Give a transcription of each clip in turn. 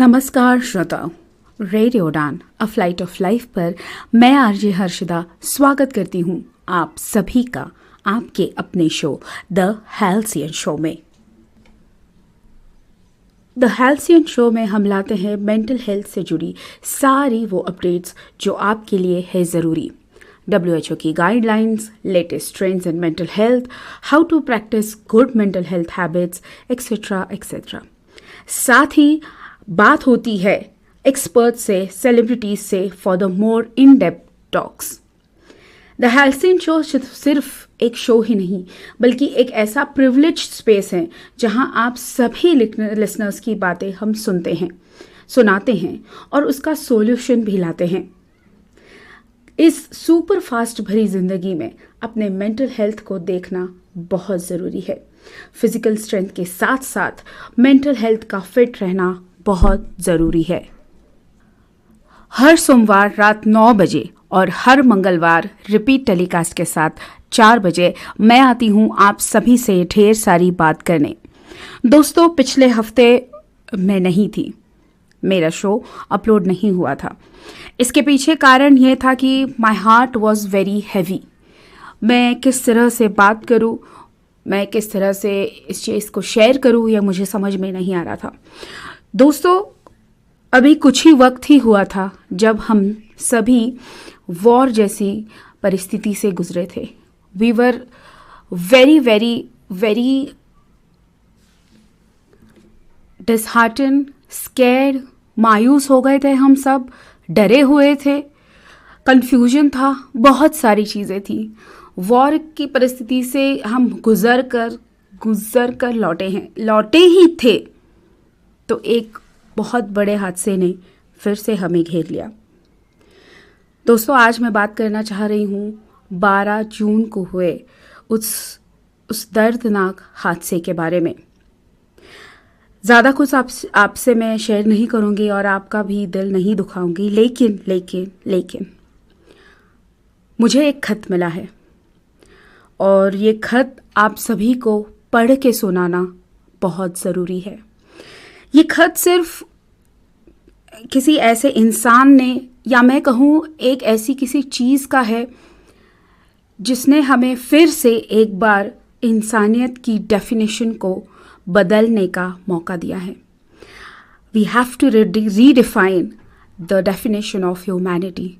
नमस्कार श्रोताओं, रेडियो उड़ान अ फ्लाइट ऑफ लाइफ पर मैं आरजे हर्षिता स्वागत करती हूँ आप सभी का आपके अपने शो द हाल्सियन शो में। द हाल्सियन शो में हम लाते हैं मेंटल हेल्थ से जुड़ी सारी वो अपडेट्स जो आपके लिए है ज़रूरी। WHO की guidelines, latest trends in mental health, how to practise good mental health habits, etcetera etcetera. साथ ही बात होती है एक्सपर्ट से, सेलिब्रिटीज से for the more in depth talks. The halcyon show सिर्फ एक शो ही नहीं बल्कि एक ऐसा प्रिविलेज स्पेस है जहां आप सभी लिसनर्स की बातें हम सुनते हैं, सुनाते हैं और उसका सॉल्यूशन भी लाते हैं। इस सुपर फास्ट भरी जिंदगी में अपने मेंटल हेल्थ को देखना बहुत ज़रूरी है। फिजिकल स्ट्रेंथ के साथ साथ मेंटल हेल्थ का फिट रहना बहुत ज़रूरी है। हर सोमवार रात 9 बजे और हर मंगलवार रिपीट टेलीकास्ट के साथ 4 बजे मैं आती हूँ आप सभी से ढेर सारी बात करने। दोस्तों, पिछले हफ्ते मैं नहीं थी, मेरा शो अपलोड नहीं हुआ था। इसके पीछे कारण यह था कि my heart was very heavy. मैं किस तरह से बात करूँ, मैं किस तरह से इस चीज़ को शेयर करूँ, यह मुझे समझ में नहीं आ रहा था। दोस्तों, अभी कुछ ही वक्त ही हुआ था जब हम सभी वॉर जैसी परिस्थिति से गुजरे थे। We were very very very disheartened, scared, मायूस हो गए थे। हम सब डरे हुए थे, कंफ्यूजन था, बहुत सारी चीज़ें थी। वॉर की परिस्थिति से हम गुजर कर लौटे ही थे तो एक बहुत बड़े हादसे ने फिर से हमें घेर लिया। दोस्तों, आज मैं बात करना चाह रही हूँ 12 जून को हुए उस दर्दनाक हादसे के बारे में। ज़्यादा कुछ आपसे मैं शेयर नहीं करूँगी और आपका भी दिल नहीं दुखाऊंगी, लेकिन मुझे एक खत मिला है और ये खत आप सभी को पढ़ के सुनाना बहुत ज़रूरी है। ये खत सिर्फ किसी ऐसे इंसान ने, या मैं कहूँ एक ऐसी किसी चीज़ का है जिसने हमें फिर से एक बार इंसानियत की डेफिनेशन को बदलने का मौका दिया है। We have to redefine the definition of humanity,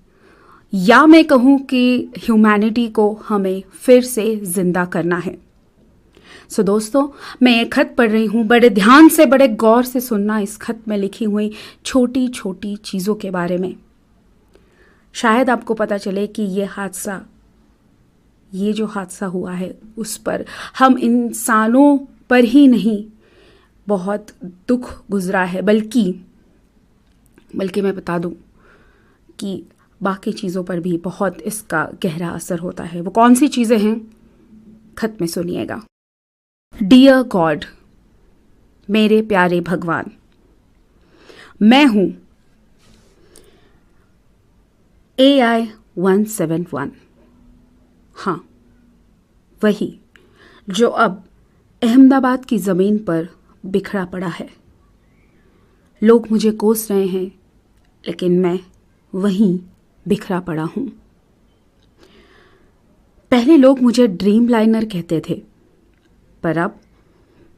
या मैं कहूँ कि ह्यूमैनिटी को हमें फिर से जिंदा करना है। सो दोस्तों, मैं ये खत पढ़ रही हूँ। बड़े ध्यान से, बड़े गौर से सुनना इस खत में लिखी हुई छोटी छोटी चीज़ों के बारे में। शायद आपको पता चले कि ये जो हादसा हुआ है उस पर हम इंसानों पर ही नहीं बहुत दुख गुजरा है, बल्कि मैं बता दूं कि बाकी चीज़ों पर भी बहुत इसका गहरा असर होता है। वो कौन सी चीज़ें हैं, खत में सुनिएगा। डियर गॉड, मेरे प्यारे भगवान, मैं हूं AI 171। हाँ, वही जो अब अहमदाबाद की ज़मीन पर बिखरा पड़ा है। लोग मुझे कोस रहे हैं, लेकिन मैं वहीं बिखरा पड़ा हूं। पहले लोग मुझे ड्रीम लाइनर कहते थे, पर अब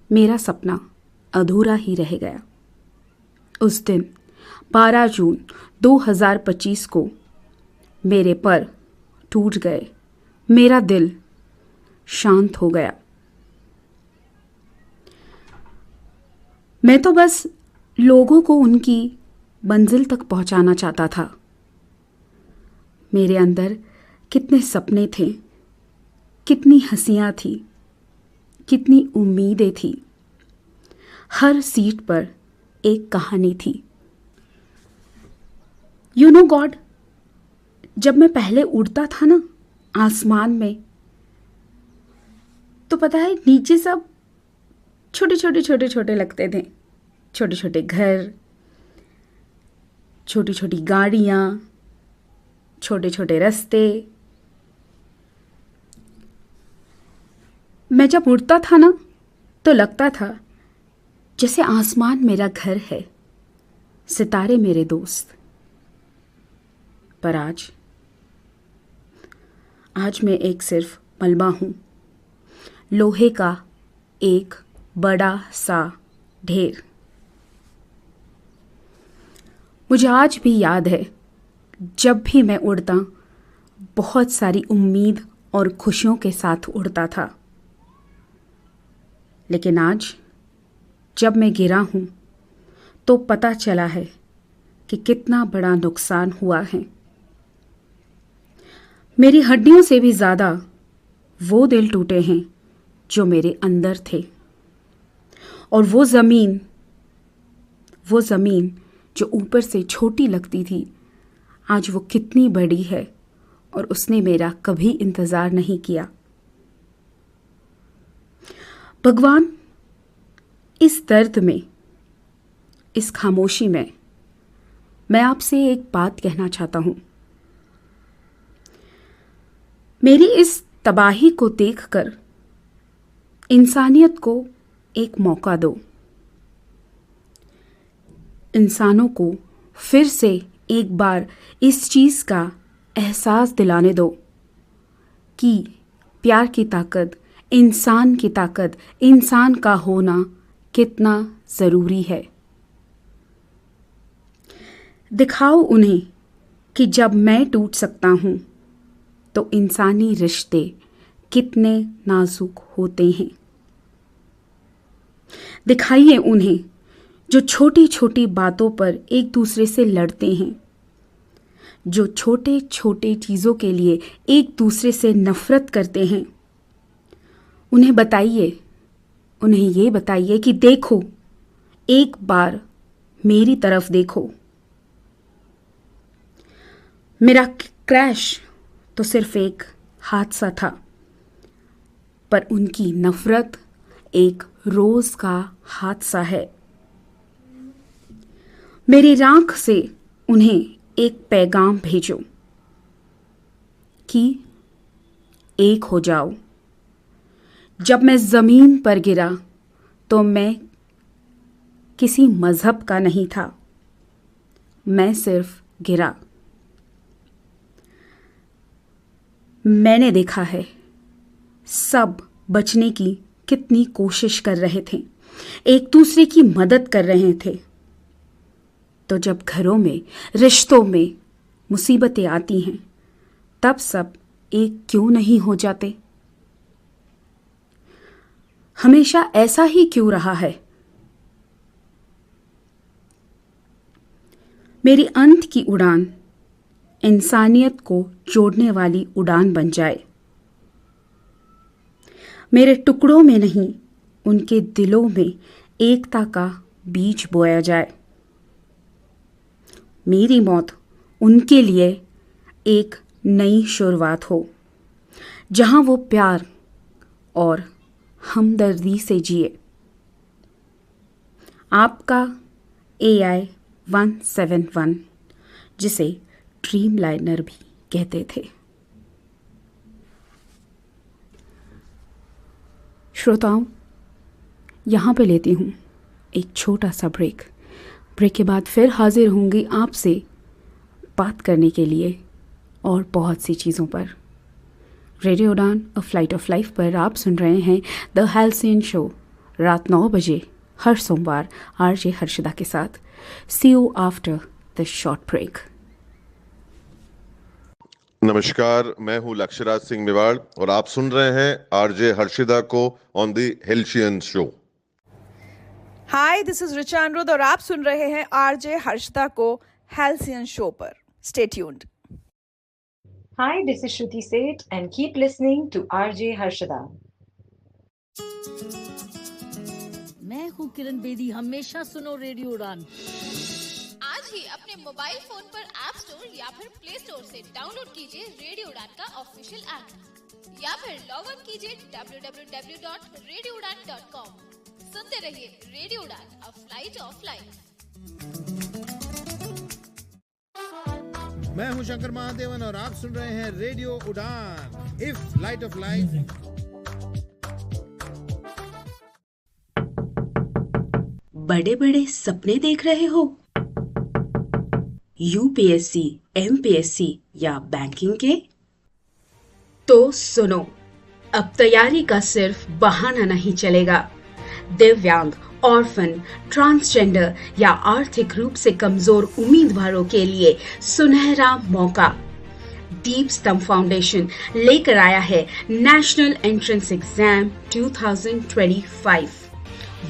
मेरा सपना अधूरा ही रह गया। उस दिन 12 जून 2025 को मेरे पर टूट गए, मेरा दिल शांत हो गया। मैं तो बस लोगों को उनकी मंजिल तक पहुंचाना चाहता था। मेरे अंदर कितने सपने थे, कितनी हंसियां थी, कितनी उम्मीदें थी। हर सीट पर एक कहानी थी। यू नो गॉड, जब मैं पहले उड़ता था ना आसमान में, तो पता है नीचे सब छोटे लगते थे। छोटे छोटे घर, छोटी छोटी गाड़ियाँ, छोटे छोटे रास्ते। मैं जब उड़ता था ना तो लगता था जैसे आसमान मेरा घर है सितारे मेरे दोस्त। पर आज मैं एक सिर्फ मलबा हूँ, लोहे का एक बड़ा सा ढेर। मुझे आज भी याद है, जब भी मैं उड़ता बहुत सारी उम्मीद और खुशियों के साथ उड़ता था। लेकिन आज जब मैं गिरा हूँ तो पता चला है कि कितना बड़ा नुकसान हुआ है। मेरी हड्डियों से भी ज़्यादा वो दिल टूटे हैं जो मेरे अंदर थे। और वो ज़मीन जो ऊपर से छोटी लगती थी, आज वो कितनी बड़ी है और उसने मेरा कभी इंतज़ार नहीं किया। भगवान, इस दर्द में, इस खामोशी में मैं आपसे एक बात कहना चाहता हूँ। मेरी इस तबाही को देखकर इंसानियत को एक मौका दो। इंसानों को फिर से एक बार इस चीज़ का एहसास दिलाने दो कि प्यार की ताकत, इंसान की ताकत, इंसान का होना कितना ज़रूरी है। दिखाओ उन्हें कि जब मैं टूट सकता हूँ तो इंसानी रिश्ते कितने नाजुक होते हैं। दिखाइए उन्हें जो छोटी छोटी बातों पर एक दूसरे से लड़ते हैं, जो छोटे छोटे चीज़ों के लिए एक दूसरे से नफरत करते हैं। उन्हें ये बताइए कि देखो, एक बार मेरी तरफ देखो। मेरा क्रैश तो सिर्फ एक हादसा था, पर उनकी नफरत एक रोज का हादसा है। मेरी राख से उन्हें एक पैगाम भेजो कि एक हो जाओ। जब मैं ज़मीन पर गिरा तो मैं किसी मज़हब का नहीं था, मैं सिर्फ गिरा। मैंने देखा है सब बचने की कितनी कोशिश कर रहे थे, एक दूसरे की मदद कर रहे थे। तो जब घरों में, रिश्तों में मुसीबतें आती हैं, तब सब एक क्यों नहीं हो जाते? हमेशा ऐसा ही क्यों रहा है? मेरी अंत की उड़ान इंसानियत को जोड़ने वाली उड़ान बन जाए। मेरे टुकड़ों में नहीं, उनके दिलों में एकता का बीज बोया जाए। मेरी मौत उनके लिए एक नई शुरुआत हो, जहां वो प्यार और हमदर्दी से जिए। आपका AI 171, जिसे ड्रीम लाइनर भी कहते थे। श्रोताओं, यहाँ पे लेती हूँ एक छोटा सा ब्रेक के बाद फिर हाजिर होंगी आपसे बात करने के लिए और बहुत सी चीज़ों पर। रेडियो उड़ान अ फ्लाइट ऑफ लाइफ पर आप सुन रहे हैं द हेल्सियन शो, रात 9 बजे हर सोमवार RJ हर्षदा के साथ। See you after the short break. नमस्कार, मैं हूं लक्ष्यराज सिंह मेवाड़ और आप सुन रहे हैं RJ हर्षिदा को on the halcyon show. Hi, this is Richa Anirudh और आप सुन रहे हैं RJ हर्षिदा को हेल्सियन शो पर। Stay tuned. Hi, this is Shruti Seth and keep listening to RJ Harshada. मैं हूँ किरण बेदी, हमेशा सुनो रेडियो उड़ान। आज ही अपने मोबाइल फोन पर ऐप स्टोर या फिर प्ले स्टोर से डाउनलोड कीजिए रेडियो उड़ान का ऑफिशियल ऐप, या फिर लॉग इन कीजिए www.radioudan.com। सुनते रहिए रेडियो उड़ान, अ फ्लाइट ऑफ लाइफ। मैं हूं शंकर महादेवन और आप सुन रहे हैं रेडियो उड़ान, इफ लाइट ऑफ लाइफ। बड़े बड़े सपने देख रहे हो? यूपीएससी, एमपीएससी या बैंकिंग के? तो सुनो, अब तैयारी का सिर्फ बहाना नहीं चलेगा। दिव्यांग, ऑर्फन, ट्रांसजेंडर या आर्थिक रूप से कमजोर उम्मीदवारों के लिए सुनहरा मौका। दीप स्तंभ फाउंडेशन लेकर आया है नेशनल एंट्रेंस एग्जाम 2025,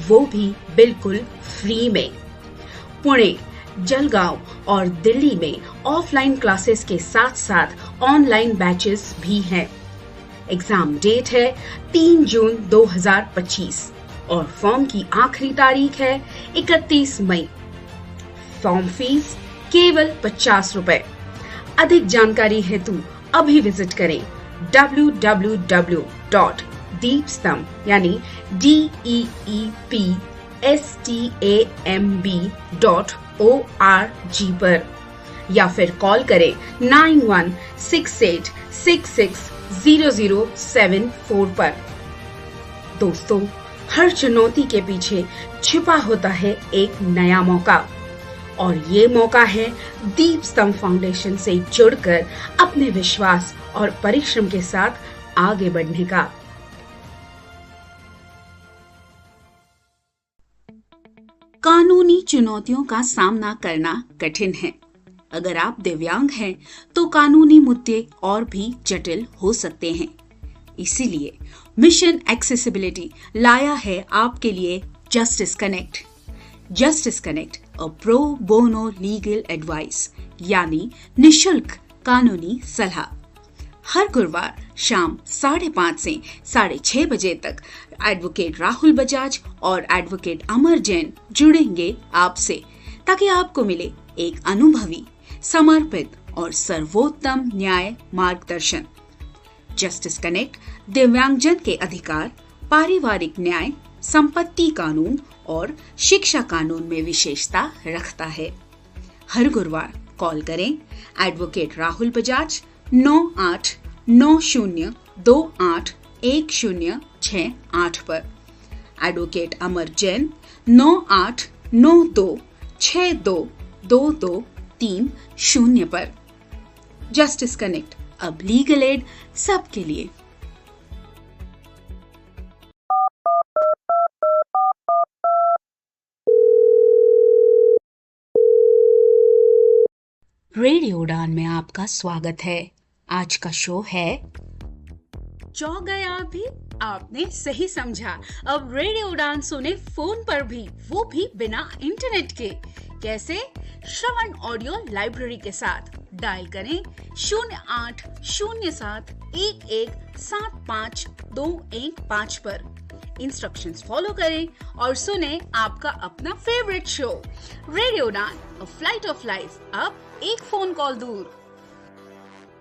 वो भी बिल्कुल फ्री में। पुणे, जलगांव और दिल्ली में ऑफलाइन क्लासेस के साथ साथ ऑनलाइन बैचेस भी हैं। एग्जाम डेट है 3 जून 2025 और फॉर्म की आखिरी तारीख है 31 मई। फॉर्म फीस केवल 50 रुपए। अधिक जानकारी हेतु अभी विजिट करें www.deepstamb यानी DEEPSTAMB.org पर या फिर कॉल करें 9168660074 पर। दोस्तों, हर चुनौती के पीछे छिपा होता है एक नया मौका, और ये मौका है दीप स्तंभ फाउंडेशन से जुड़कर अपने विश्वास और परिश्रम के साथ आगे बढ़ने का। कानूनी चुनौतियों का सामना करना कठिन है। अगर आप दिव्यांग हैं, तो कानूनी मुद्दे और भी जटिल हो सकते हैं। इसीलिए मिशन एक्सेसिबिलिटी लाया है आपके लिए justice connect. Justice connect a pro bono legal advice यानी निशुल्क कानूनी सलाह। हर गुरुवार शाम 5:30 से 6:30 बजे तक एडवोकेट राहुल बजाज और एडवोकेट अमर जैन जुड़ेंगे आपसे, ताकि आपको मिले एक अनुभवी, समर्पित और सर्वोत्तम न्याय मार्गदर्शन। जस्टिस कनेक्ट दिव्यांगजन के अधिकार, पारिवारिक न्याय, संपत्ति कानून और शिक्षा कानून में विशेषता रखता है। हर गुरुवार कॉल करें एडवोकेट राहुल बजाज 9890281068 पर, एडवोकेट अमर जैन 9892622230 पर। जस्टिस कनेक्ट, अब लीगल एड सबके लिए। रेडियो उड़ान में आपका स्वागत है। आज का शो है चौंक गए आप भी? आपने सही समझा। अब रेडियो उड़ान सुने फोन पर भी, वो भी बिना इंटरनेट के। कैसे? श्रवण ऑडियो लाइब्रेरी के साथ। डायल करें 0807117525 पर। इंस्ट्रक्शंस फॉलो करें और सुने आपका अपना फेवरेट शो रेडियो उड़ान, अ फ्लाइट ऑफ लाइफ, अब एक फोन कॉल दूर।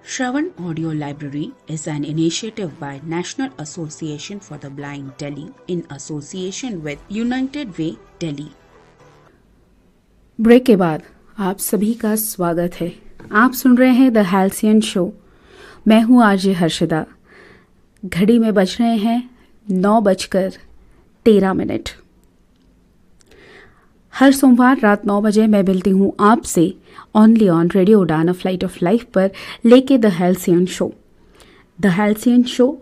Shravan Audio Library is an initiative by National Association for the Blind Delhi in association with United Way Delhi. Break के बाद आप सभी का स्वागत है। आप सुन रहे हैं द हेल्सियन शो। मैं हूं आरजे हर्षदा। घड़ी में बज रहे हैं 9:13। हर सोमवार रात 9 बजे मैं मिलती हूँ आपसे ओनली ऑन रेडियो उड़ान, अ फ्लाइट ऑफ लाइफ पर लेके the halcyon show. The halcyon show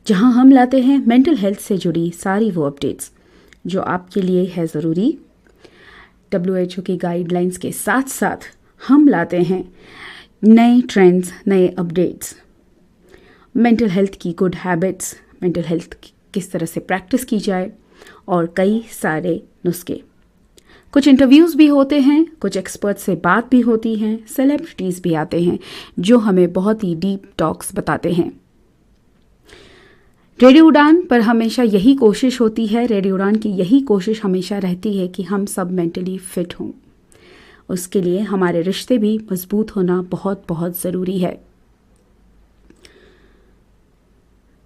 जहाँ हम लाते हैं मेंटल हेल्थ से जुड़ी सारी वो अपडेट्स जो आपके लिए है ज़रूरी। WHO की गाइडलाइंस के साथ साथ हम लाते हैं नए ट्रेंड्स, नए अपडेट्स, मेंटल हेल्थ की गुड हैबिट्स, मेंटल हेल्थ किस तरह से प्रैक्टिस की जाए और कई सारे नुस्खे। कुछ इंटरव्यूज़ भी होते हैं, कुछ एक्सपर्ट से बात भी होती हैं, सेलिब्रिटीज़ भी आते हैं जो हमें बहुत ही डीप टॉक्स बताते हैं। रेडियो उड़ान पर हमेशा यही कोशिश होती है, रेडियो उड़ान की यही कोशिश हमेशा रहती है कि हम सब मेंटली फिट हों। उसके लिए हमारे रिश्ते भी मजबूत होना बहुत बहुत ज़रूरी है।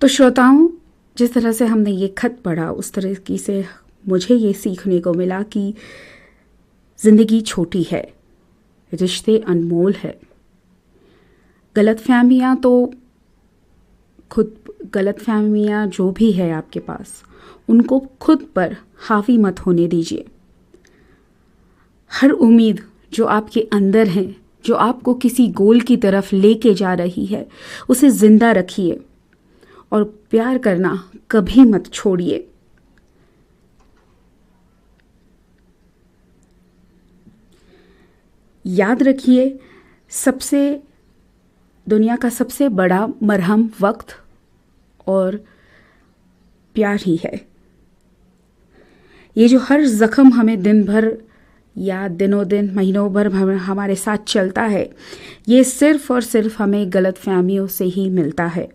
तो श्रोताओं, जिस तरह से हमने ये खत पढ़ा उस तरीके से मुझे ये सीखने को मिला कि ज़िंदगी छोटी है, रिश्ते अनमोल है। गलतफहमियाँ जो भी है आपके पास, उनको खुद पर हावी मत होने दीजिए। हर उम्मीद जो आपके अंदर है, जो आपको किसी गोल की तरफ लेके जा रही है, उसे जिंदा रखिए और प्यार करना कभी मत छोड़िए। याद रखिए, दुनिया का सबसे बड़ा मरहम वक्त और प्यार ही है। ये जो हर जख्म हमें दिन भर या दिनों दिन महीनों भर हमारे साथ चलता है, ये सिर्फ और सिर्फ हमें गलतफहमियों से ही मिलता है।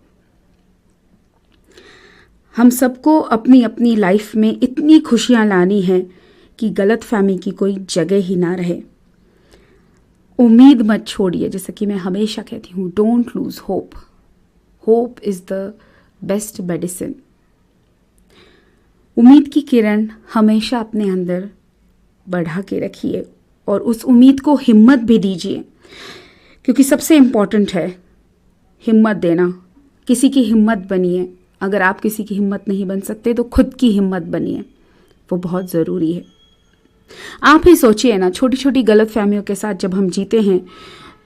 हम सबको अपनी अपनी लाइफ में इतनी खुशियां लानी है कि गलतफहमी की कोई जगह ही ना रहे। उम्मीद मत छोड़िए, जैसे कि मैं हमेशा कहती हूँ, don't lose hope. Hope is the best medicine. उम्मीद की किरण हमेशा अपने अंदर बढ़ा के रखिए और उस उम्मीद को हिम्मत भी दीजिए, क्योंकि सबसे इम्पॉर्टेंट है हिम्मत देना। किसी की हिम्मत बनिए। अगर आप किसी की हिम्मत नहीं बन सकते तो खुद की हिम्मत बनिए, वो बहुत ज़रूरी है। आप ही सोचिए ना, छोटी छोटी गलतफहमियों के साथ जब हम जीते हैं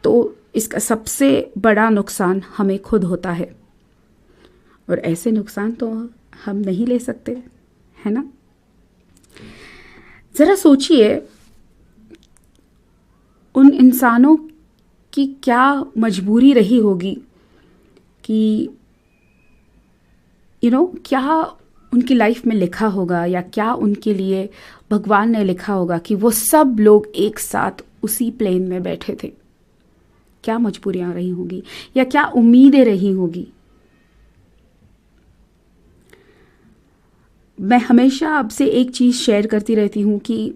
तो इसका सबसे बड़ा नुकसान हमें खुद होता है, और ऐसे नुकसान तो हम नहीं ले सकते, है ना। ज़रा सोचिए, उन इंसानों की क्या मजबूरी रही होगी कि क्या उनकी लाइफ में लिखा होगा, या क्या उनके लिए भगवान ने लिखा होगा कि वो सब लोग एक साथ उसी प्लेन में बैठे थे। क्या मजबूरियां रही होंगी या क्या उम्मीदें रही होगी। मैं हमेशा आपसे एक चीज़ शेयर करती रहती हूँ कि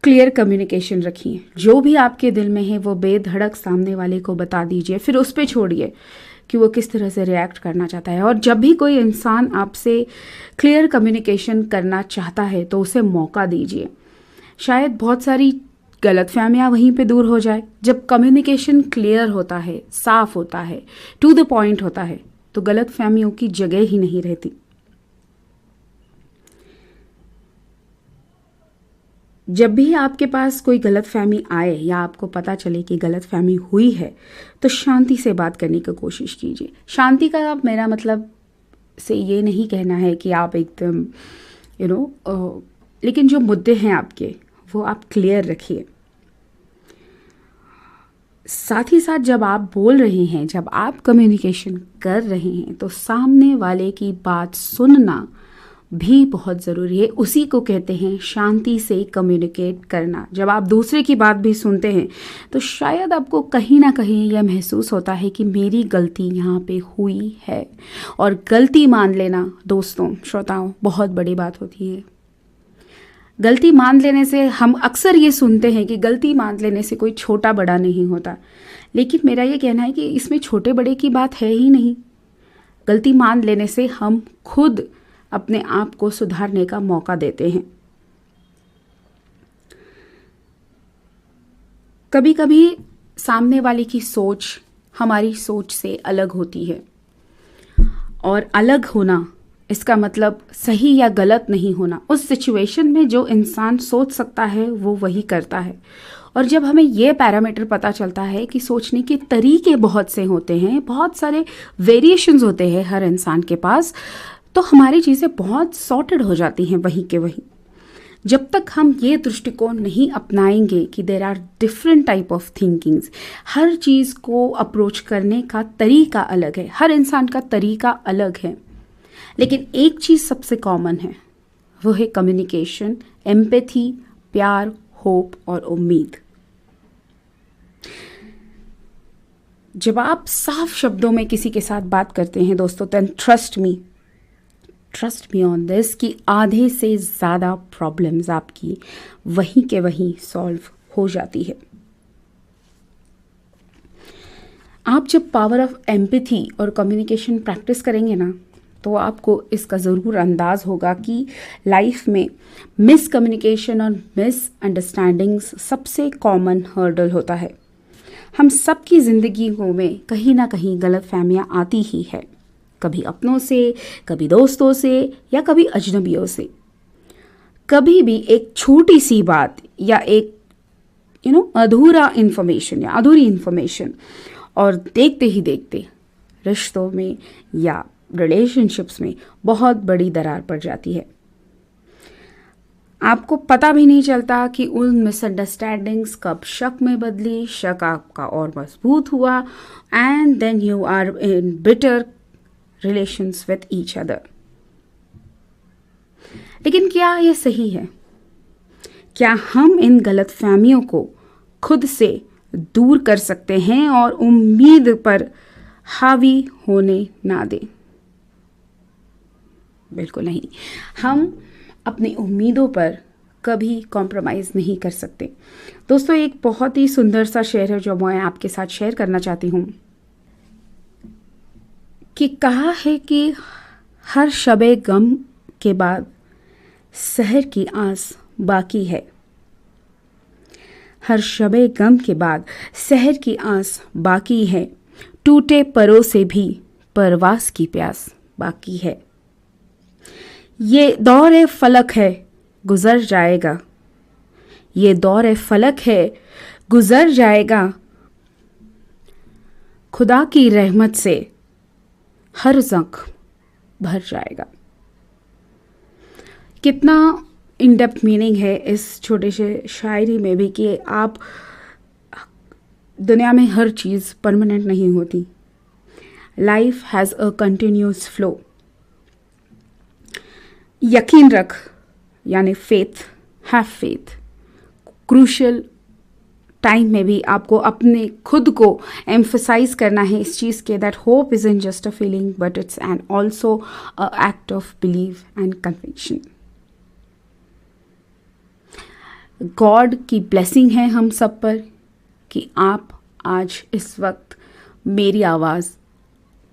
क्लियर कम्युनिकेशन रखिए। जो भी आपके दिल में है वो बेधड़क सामने वाले को बता दीजिए, फिर उस पर छोड़िए कि वो किस तरह से रिएक्ट करना चाहता है। और जब भी कोई इंसान आपसे क्लियर कम्युनिकेशन करना चाहता है तो उसे मौका दीजिए। शायद बहुत सारी गलतफहमियां वहीं पे दूर हो जाए। जब कम्युनिकेशन क्लियर होता है, साफ होता है, टू द पॉइंट होता है, तो गलतफहमियों की जगह ही नहीं रहती। जब भी आपके पास कोई गलतफहमी आए या आपको पता चले कि गलतफहमी हुई है, तो शांति से बात करने की कोशिश कीजिए। शांति का मेरा मतलब से ये नहीं कहना है कि आप एकदम लेकिन जो मुद्दे हैं आपके वो आप क्लियर रखिए। साथ ही साथ जब आप बोल रहे हैं, जब आप कम्युनिकेशन कर रहे हैं, तो सामने वाले की बात सुनना भी बहुत ज़रूरी है। उसी को कहते हैं शांति से कम्युनिकेट करना। जब आप दूसरे की बात भी सुनते हैं तो शायद आपको कहीं ना कहीं यह महसूस होता है कि मेरी गलती यहाँ पे हुई है। और गलती मान लेना दोस्तों, श्रोताओं, बहुत बड़ी बात होती है। गलती मान लेने से हम अक्सर ये सुनते हैं कि गलती मान लेने से कोई छोटा बड़ा नहीं होता, लेकिन मेरा ये कहना है कि इसमें छोटे बड़े की बात है ही नहीं। गलती मान लेने से हम खुद अपने आप को सुधारने का मौका देते हैं। कभी कभी सामने वाले की सोच हमारी सोच से अलग होती है, और अलग होना इसका मतलब सही या गलत नहीं होना। उस सिचुएशन में जो इंसान सोच सकता है वो वही करता है। और जब हमें ये पैरामीटर पता चलता है कि सोचने के तरीके बहुत से होते हैं, बहुत सारे वेरिएशंस होते हैं हर इंसान के पास, तो हमारी चीज़ें बहुत सॉर्टेड हो जाती हैं वहीं के वहीं। जब तक हम ये दृष्टिकोण नहीं अपनाएंगे कि there are different type of thinkings, हर चीज़ को अप्रोच करने का तरीका अलग है, हर इंसान का तरीका अलग है, लेकिन एक चीज़ सबसे कॉमन है, वो है कम्युनिकेशन, एम्पैथी, प्यार, होप और उम्मीद। जब आप साफ शब्दों में किसी के साथ बात करते हैं दोस्तों, then trust me on this कि आधे से ज़्यादा प्रॉब्लम्स आपकी वहीं के वहीं सॉल्व हो जाती है। आप जब पावर ऑफ एम्पैथी और कम्युनिकेशन प्रैक्टिस करेंगे ना, तो आपको इसका ज़रूर अंदाज़ होगा कि लाइफ में मिसकम्युनिकेशन और मिसअंडरस्टैंडिंग्स सबसे कॉमन हर्डल होता है। हम सबकी ज़िंदगियों में कहीं ना कहीं गलतफहमियां आती ही है, कभी अपनों से, कभी दोस्तों से, या कभी अजनबियों से। कभी भी एक छोटी सी बात या एक अधूरा इंफॉर्मेशन या अधूरी इंफॉर्मेशन और देखते ही देखते रिश्तों में या रिलेशनशिप्स में बहुत बड़ी दरार पड़ जाती है। आपको पता भी नहीं चलता कि उन मिसअंडरस्टैंडिंग्स कब शक में बदली, शक आपका और मजबूत हुआ, and then you are in bitter relations with each other. लेकिन क्या ये सही है? क्या हम इन गलतफहमियों को खुद से दूर कर सकते हैं और उम्मीद पर हावी होने ना दें? बिल्कुल नहीं। हम अपनी उम्मीदों पर कभी कॉम्प्रोमाइज़ नहीं कर सकते। दोस्तों, एक बहुत ही सुंदर सा शेर है जो मैं आपके साथ शेयर करना चाहती हूँ कि कहा है कि हर शबे गम के बाद सहर की आस बाकी है। हर शबे गम के बाद सहर की आस बाकी है, टूटे परों से भी परवास की प्यास बाकी है। ये दौर फलक है गुजर जाएगा, ये दौर फलक है गुजर जाएगा, खुदा की रहमत से हर जख्म भर जाएगा। कितना इन डेप्थ मीनिंग है इस छोटे से शायरी में भी कि आप दुनिया में हर चीज़ परमानेंट नहीं होती। Life has a continuous flow. यकीन रख यानी faith, have faith. Crucial time में भी आपको अपने खुद को एम्फसाइज करना है इस चीज़ के that hope is in just a feeling but it's an also a act of believe and conviction. God की ब्लेसिंग है हम सब पर कि आप आज इस वक्त मेरी आवाज़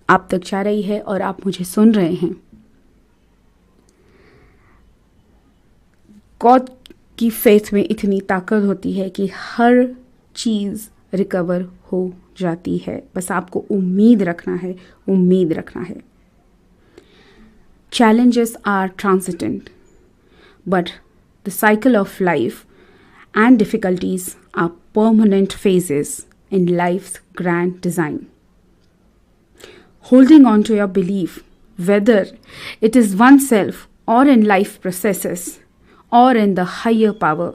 आप तक जा रही है और आप मुझे सुन रहे हैं। गॉड की फेथ में इतनी ताकत होती है कि हर चीज़ रिकवर हो जाती है। बस आपको उम्मीद रखना है, उम्मीद रखना है। Challenges are transient, but the cycle of life and difficulties are permanent phases in life's grand design. Holding on to your belief, whether it is oneself or in life processes or in the higher power,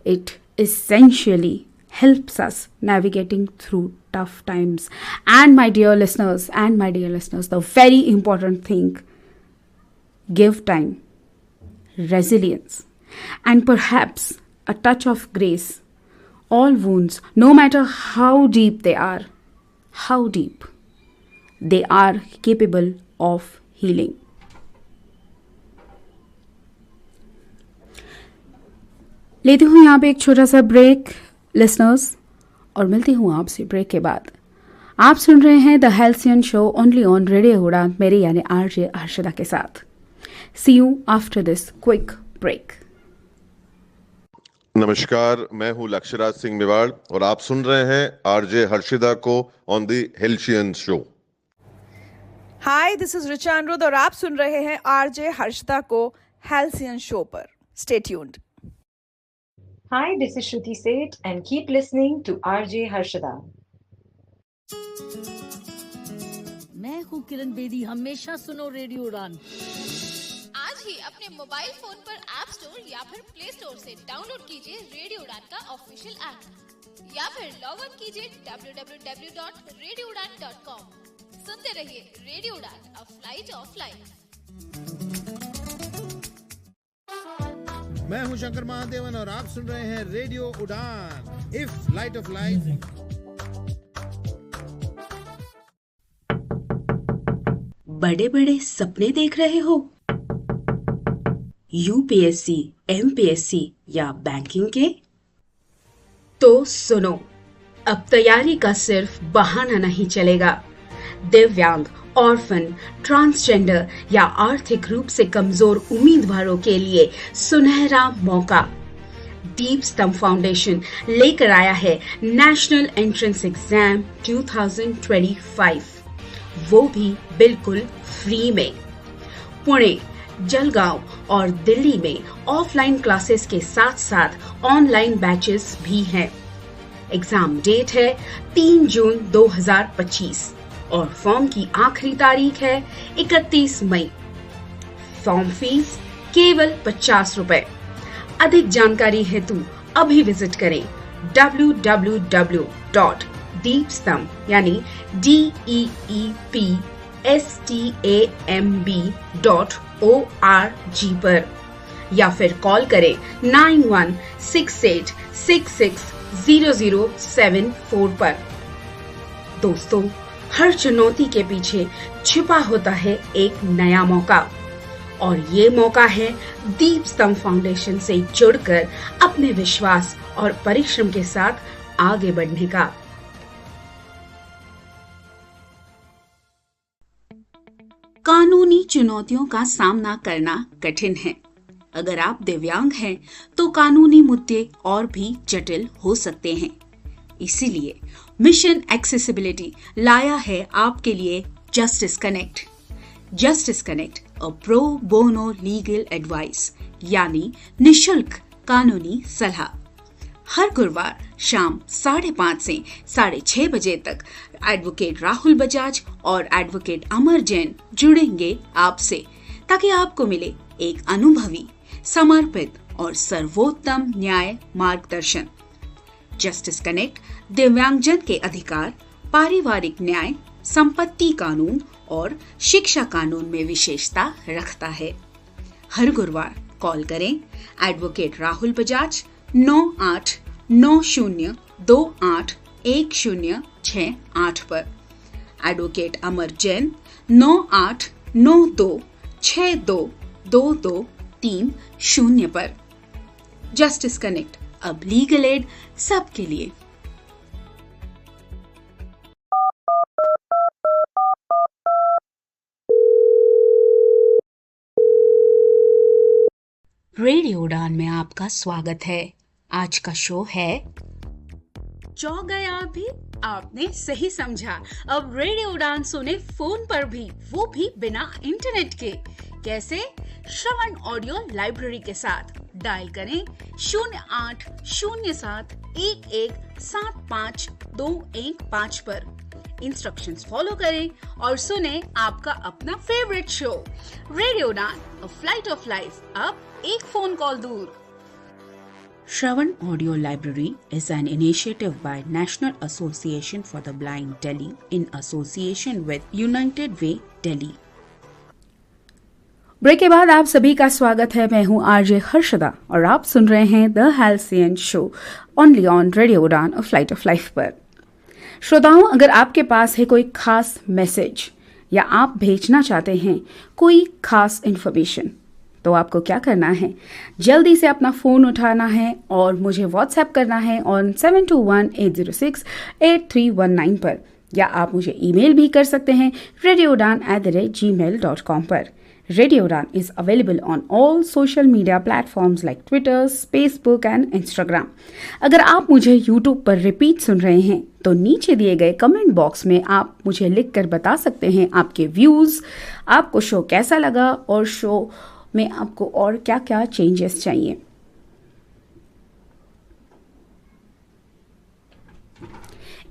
it essentially helps us navigating through tough times. And my dear listeners, the very important thing, give time, resilience, and perhaps a touch of grace. All wounds, no matter how deep they are, they are capable of healing. लेती हूँ यहाँ पे एक छोटा सा break listeners, और मिलती हूँ आपसे ब्रेक के बाद। आप सुन रहे हैं the halcyon show only on radio Udaan, मेरे यानी आरजे हर्षदा के साथ। See you after this quick break. नमस्कार, मैं हूँ लक्ष्यराज सिंह मेवाड़ और आप सुन रहे हैं आरजे हर्षिदा को on the halcyon show. Hi, this is Richa अनुरोध और आप सुन रहे हैं आरजे हर्षदा को हेल्सियन शो पर। Stay tuned. Hi, this is Shruti Seth and keep listening to RJ Harshada. मैं हूँ किरण बेदी, हमेशा सुनो रेडियो उड़ान। आज ही अपने मोबाइल फोन पर ऐप स्टोर या फिर प्ले स्टोर से डाउनलोड कीजिए रेडियो उड़ान का ऑफिशियल ऐप या फिर लॉग इन कीजिए www.radioudan.com। सुनते रहिए रेडियो उड़ान, अ फ्लाइट ऑफ लाइफ। मैं हूं शंकर महादेवन और आप सुन रहे हैं रेडियो उड़ान, इफ लाइट ऑफ लाइफ। बड़े बड़े सपने देख रहे हो? यूपीएससी, एमपीएससी या बैंकिंग के? तो सुनो, अब तैयारी का सिर्फ बहाना नहीं चलेगा। दिव्यांग, ऑर्फन, ट्रांसजेंडर या आर्थिक रूप से कमजोर उम्मीदवारों के लिए सुनहरा मौका। डीप स्टम्प फाउंडेशन लेकर आया है नेशनल एंट्रेंस एग्जाम 2025, वो भी बिल्कुल फ्री में। पुणे, जलगांव और दिल्ली में ऑफलाइन क्लासेस के साथ साथ ऑनलाइन बैचेस भी हैं। एग्जाम डेट है 3 जून 2025 और फॉर्म की आखिरी तारीख है 31 मई। फॉर्म फीस केवल 50 रुपए। अधिक जानकारी हेतु अभी विजिट करें www.deepstamb यानी DEEPSTAMB.org पर या फिर कॉल करें 9168660074 पर। दोस्तों, हर चुनौती के पीछे छिपा होता है एक नया मौका और ये मौका है दीप स्तंभ फाउंडेशन से जुड़कर अपने विश्वास और परिश्रम के साथ आगे बढ़ने का। कानूनी चुनौतियों का सामना करना कठिन है। अगर आप दिव्यांग हैं तो कानूनी मुद्दे और भी जटिल हो सकते हैं। इसीलिए मिशन एक्सेसिबिलिटी लाया है आपके लिए justice connect. Justice connect a pro bono legal advice यानी निशुल्क कानूनी सलाह। हर गुरुवार शाम 5:30 से 6:30 बजे तक एडवोकेट राहुल बजाज और एडवोकेट अमर जैन जुड़ेंगे आपसे ताकि आपको मिले एक अनुभवी, समर्पित और सर्वोत्तम न्याय मार्गदर्शन। जस्टिस कनेक्ट दिव्यांगजन के अधिकार, पारिवारिक न्याय, संपत्ति कानून और शिक्षा कानून में विशेषता रखता है। हर गुरुवार कॉल करें एडवोकेट राहुल बजाज 9890281068 पर, एडवोकेट अमर जैन 9892622230 पर। जस्टिस कनेक्ट, अब लीगल एड सबके लिए। रेडियो उड़ान में आपका स्वागत है। आज का शो है चौंक गए आप भी? आपने सही समझा। अब रेडियो उड़ान सुने फोन पर भी, वो भी बिना इंटरनेट के। कैसे? श्रवण ऑडियो लाइब्रेरी के साथ। डायल करें 0807117521 पर। इंस्ट्रक्शंस फॉलो करें और सुने आपका अपना फेवरेट शो रेडियो उड़ान, अ फ्लाइट ऑफ लाइफ, अब एक फोन कॉल दूर। Shravan Audio Library is an initiative by National Association for the Blind Delhi in association with United Way Delhi. Break के बाद आप सभी का स्वागत है। मैं हूं आरजे हर्षदा और आप सुन रहे हैं the halcyon show only on radio उड़ान, अ फ्लाइट ऑफ लाइफ पर। श्रोताओं, अगर आपके पास है कोई खास मैसेज या आप भेजना चाहते हैं कोई खास इन्फॉर्मेशन, तो आपको क्या करना है? जल्दी से अपना फ़ोन उठाना है और मुझे व्हाट्सएप करना है ऑन 7218068319 पर, या आप मुझे ईमेल भी कर सकते हैं radioudan@gmail.com पर। रेडियो उड़ान is available on all social media platforms like Twitter, Facebook and Instagram. अगर आप मुझे यूट्यूब पर रिपीट सुन रहे हैं तो नीचे दिए गए कमेंट बॉक्स में आप मुझे लिखकर बता सकते हैं आपके व्यूज़, आपको शो कैसा लगा और शो में आपको और क्या क्या चेंजेस चाहिए।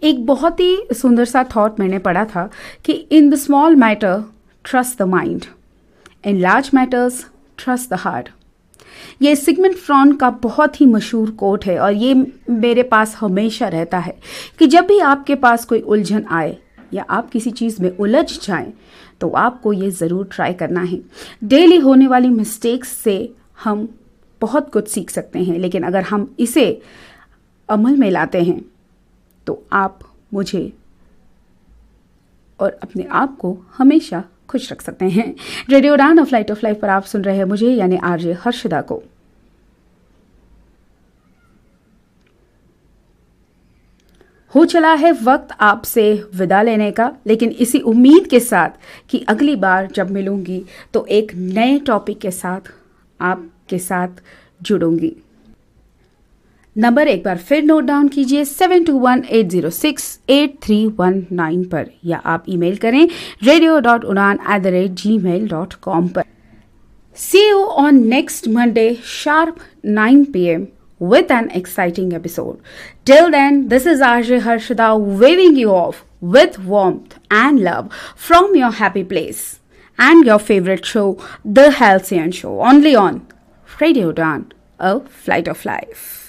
एक बहुत ही सुंदर सा थॉट मैंने पढ़ा था कि in the small matter trust the mind, in large matters trust the heart. ये सिगमंड फ्रॉइड का बहुत ही मशहूर कोट है और ये मेरे पास हमेशा रहता है कि जब भी आपके पास कोई उलझन आए या आप किसी चीज़ में उलझ जाएं तो आपको ये ज़रूर ट्राई करना है। डेली होने वाली मिस्टेक्स से हम बहुत कुछ सीख सकते हैं, लेकिन अगर हम इसे अमल में लाते हैं तो आप मुझे और अपने आप को हमेशा खुश रख सकते हैं। रेडियो उड़ान, अ फ्लाइट ऑफ लाइफ पर आप सुन रहे हैं मुझे यानी आरजे हर्षदा को। हो चला है वक्त आपसे विदा लेने का, लेकिन इसी उम्मीद के साथ कि अगली बार जब मिलूंगी तो एक नए टॉपिक के साथ आपके साथ जुड़ूंगी। नंबर एक बार फिर नोट डाउन कीजिए 7218068319 पर, या आप ईमेल करें radio.udan@gmail.com पर। See you on next Monday, sharp 9 p.m. with an exciting episode. Till then, this is RJ Harshada waving you off with warmth and love from your happy place and your favorite show, The Halcyon Show, only on Radio Udan, a flight of life.